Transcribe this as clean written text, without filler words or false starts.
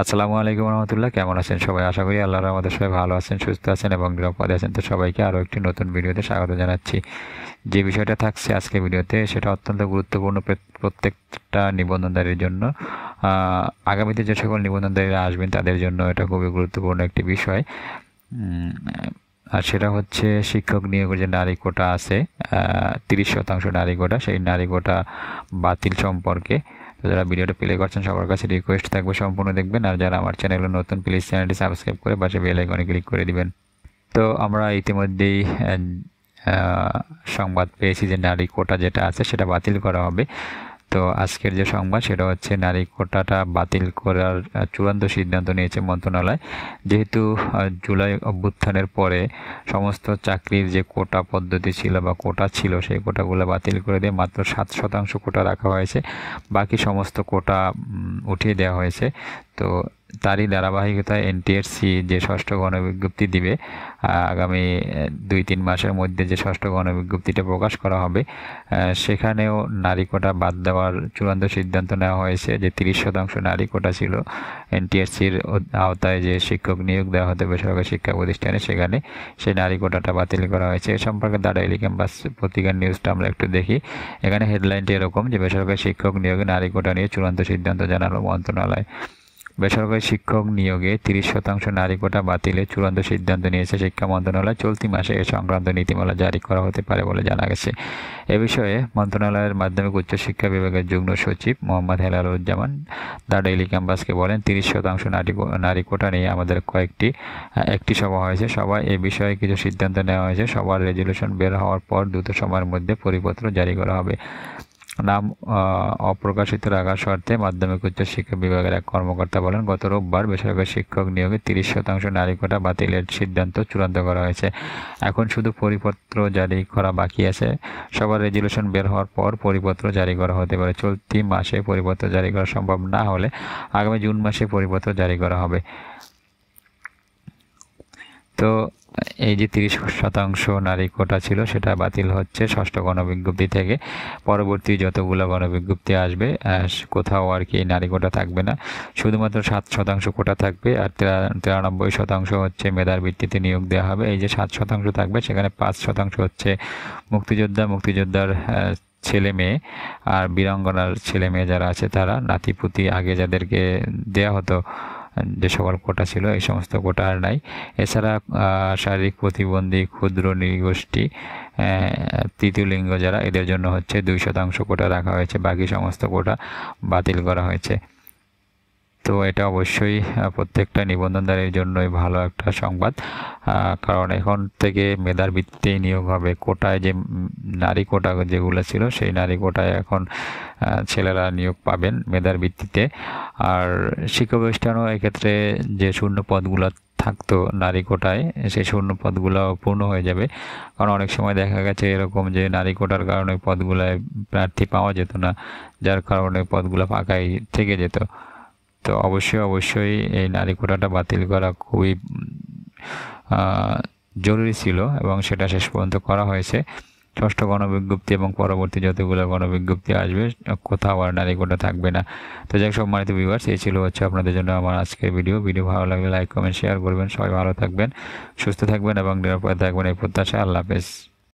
আসসালামু আলাইকুম রহমতুল্লাহ। কেমন আছেন সবাই? আশা করি আল্লাহর আমাদের সবাই ভালো আছেন, সুস্থ আছেন এবং নিরাপদে আছেন। তো সবাইকে আরও একটি নতুন ভিডিওতে স্বাগত জানাচ্ছি। যে বিষয়টা থাকছে আজকে ভিডিওতে সেটা অত্যন্ত গুরুত্বপূর্ণ প্রত্যেকটা নিবন্ধনকারীর জন্য। আগামীতে যে সকল নিবন্ধনকারীরা আসবেন তাদের জন্য এটা খুবই গুরুত্বপূর্ণ একটি বিষয়। আর সেটা হচ্ছে শিক্ষক নিয়োগের যে নারী কোটা আছে, 30% নারী কোটা, সেই নারী কোটা বাতিল সম্পর্কে। তো যারা ভিডিওটা প্লে করছেন সবার কাছে রিকোয়েস্ট থাকবে সম্পূর্ণ দেখবেন, আর যারা আমার চ্যানেলে নতুন প্লিজ চ্যানেলটি সাবস্ক্রাইব করে পাশে বেল আইকনে ক্লিক করে দিবেন। তো আমরা ইতিমধ্যেই সংবাদ পেয়েছি যে নারী কোটা যেটা আছে সেটা বাতিল করা হবে। তো আজকের যে সংবাদ সেটা হচ্ছে নারী কোটাটা বাতিল করার চূড়ান্ত সিদ্ধান্ত নিয়েছে মন্ত্রণালয়। যেহেতু জুলাই অভ্যুত্থানের পরে সমস্ত চাকরির যে কোটা পদ্ধতি ছিল বা কোটা ছিল সেই কোটাগুলো বাতিল করে দিয়ে মাত্র 7% কোটা রাখা হয়েছে, বাকি সমস্ত কোটা উঠিয়ে দেওয়া হয়েছে। তো তারই ধারাবাহিকতায় এনটিআরসি যে ষষ্ঠ গণবিজ্ঞপ্তি দিবে আগামী 2-3 মাসের মধ্যে, যে ষষ্ঠ গণবিজ্ঞপ্তিটা প্রকাশ করা হবে, সেখানেও নারী কোটা বাদ দেওয়ার চূড়ান্ত সিদ্ধান্ত নেওয়া হয়েছে। যে 30% নারী কোটা ছিল এনটিআরসির আওতায় যে শিক্ষক নিয়োগ দেওয়া হতো বেসরকারি শিক্ষা প্রতিষ্ঠানে, সেখানে সেই নারী কোটাটা বাতিল করা হয়েছে। এ সম্পর্কে দ্য ডেইলি ক্যাম্পাস পত্রিকার নিউজটা আমরা একটু দেখি। এখানে হেডলাইনটি এরকম যে বেসরকারি শিক্ষক নিয়োগে নারী কোটা নিয়ে চূড়ান্ত সিদ্ধান্ত জানালো মন্ত্রণালয়। বেসরকারি শিক্ষক নিয়োগে 30% নারী কোটা বাতিলে চূড়ান্ত সিদ্ধান্ত নিয়েছে শিক্ষা মন্ত্রণালয়। চলতি মাসে এ সংক্রান্ত নীতিমালা জারি করা হতে পারে বলে জানা গেছে। এ বিষয়ে মন্ত্রণালয়ের মাধ্যমিক উচ্চ শিক্ষা বিভাগের যুগ্ম সচিব মোহাম্মদ হেলালুজ্জামান দ্য ডেইলি ক্যাম্পাসকে বলেন, 30% নারী কোটা নিয়ে আমাদের একটি সভা হয়েছে। সভায় এ বিষয়ে কিছু সিদ্ধান্ত নেওয়া হয়েছে। সবার রেজুলেশন বের হওয়ার পর দ্রুত সময়ের মধ্যে পরিপত্র জারি করা হবে। নাম অপ্রকাশিত রাখার শর্তে মাধ্যমিক উচ্চ শিক্ষা বিভাগের এক কর্মকর্তা বলেন, গত রোববার বেসরকারি শিক্ষক নিয়োগে 30% নারী কোটা বাতিলের সিদ্ধান্ত চূড়ান্ত করা হয়েছে। এখন শুধু পরিপত্র জারি করা বাকি আছে। সবার রেজুলেশন বের হওয়ার পর পরিপত্র জারি করা হতে পারে। চলতি মাসে পরিপত্র জারি করা সম্ভব না হলে আগামী জুন মাসে পরিপত্র জারি করা হবে। তো এই যে 30% নারী কোটা ছিল সেটা বাতিল হচ্ছে ষষ্ঠ গণবিজ্ঞপ্তি থেকে। পরবর্তী যতগুলো গণবিজ্ঞপ্তি আসবে কোথাও আর কি নারী কোটা থাকবে না, শুধুমাত্র 7% কোটা থাকবে। আর 93% হচ্ছে মেধার ভিত্তিতে নিয়োগ দেওয়া হবে। এই যে 7% থাকবে সেখানে 5% হচ্ছে মুক্তিযোদ্ধার ছেলে মেয়ে আর বীরাঙ্গনার ছেলে মেয়ে যারা আছে তারা, নাতিপুতি আগে যাদেরকে দেয়া হতো যে সকল কোটা ছিল এই সমস্ত কোটা আর নাই। এছাড়া শারীরিক প্রতিবন্ধী, ক্ষুদ্র নৃগোষ্ঠী, তৃতীয় লিঙ্গ যারা, এদের জন্য হচ্ছে 2% কোটা রাখা হয়েছে। বাকি সমস্ত কোটা বাতিল করা হয়েছে। তো এটা অবশ্যই প্রত্যেকটা নিবন্ধনদারের জন্যই ভালো একটা সংবাদ, কারণ এখন থেকে মেধার ভিত্তিতে নিয়োগ হবে। কোটায় যে নারী কোটা যেগুলো ছিল সেই নারী কোটায় এখন ছেলেরা নিয়োগ পাবেন মেধার ভিত্তিতে। আর শিক্ষা প্রতিষ্ঠানও এক্ষেত্রে যে শূন্য পদগুলো থাকতো নারী কোটায়, সেই শূন্য পদগুলো পূর্ণ হয়ে যাবে। কারণ অনেক সময় দেখা গেছে এরকম যে নারী কোটার কারণে পদগুলোয় প্রার্থী পাওয়া যেত না, যার কারণে পদগুলো ফাঁকাই থেকে যেত। তো অবশ্যই এই নারী কোটাটা বাতিল করা খুবই জরুরি ছিল এবং সেটা শেষ পর্যন্ত করা হয়েছে। ষষ্ঠ গণবিজ্ঞপ্তি এবং পরবর্তী যতগুলো গণবিজ্ঞপ্তি আসবে কোথাও আর নারী কোটা থাকবে না। তো যাই হোক সম্মানিত ভিউয়ার্স, এই ছিল আপনাদের জন্য আমার আজকের ভিডিও ভালো লাগলে লাইক কমেন্ট শেয়ার করবেন। সবাই ভালো থাকবেন, সুস্থ থাকবেন এবং নিরাপদে থাকবেন এই প্রত্যাশা। আল্লাহ হাফেজ।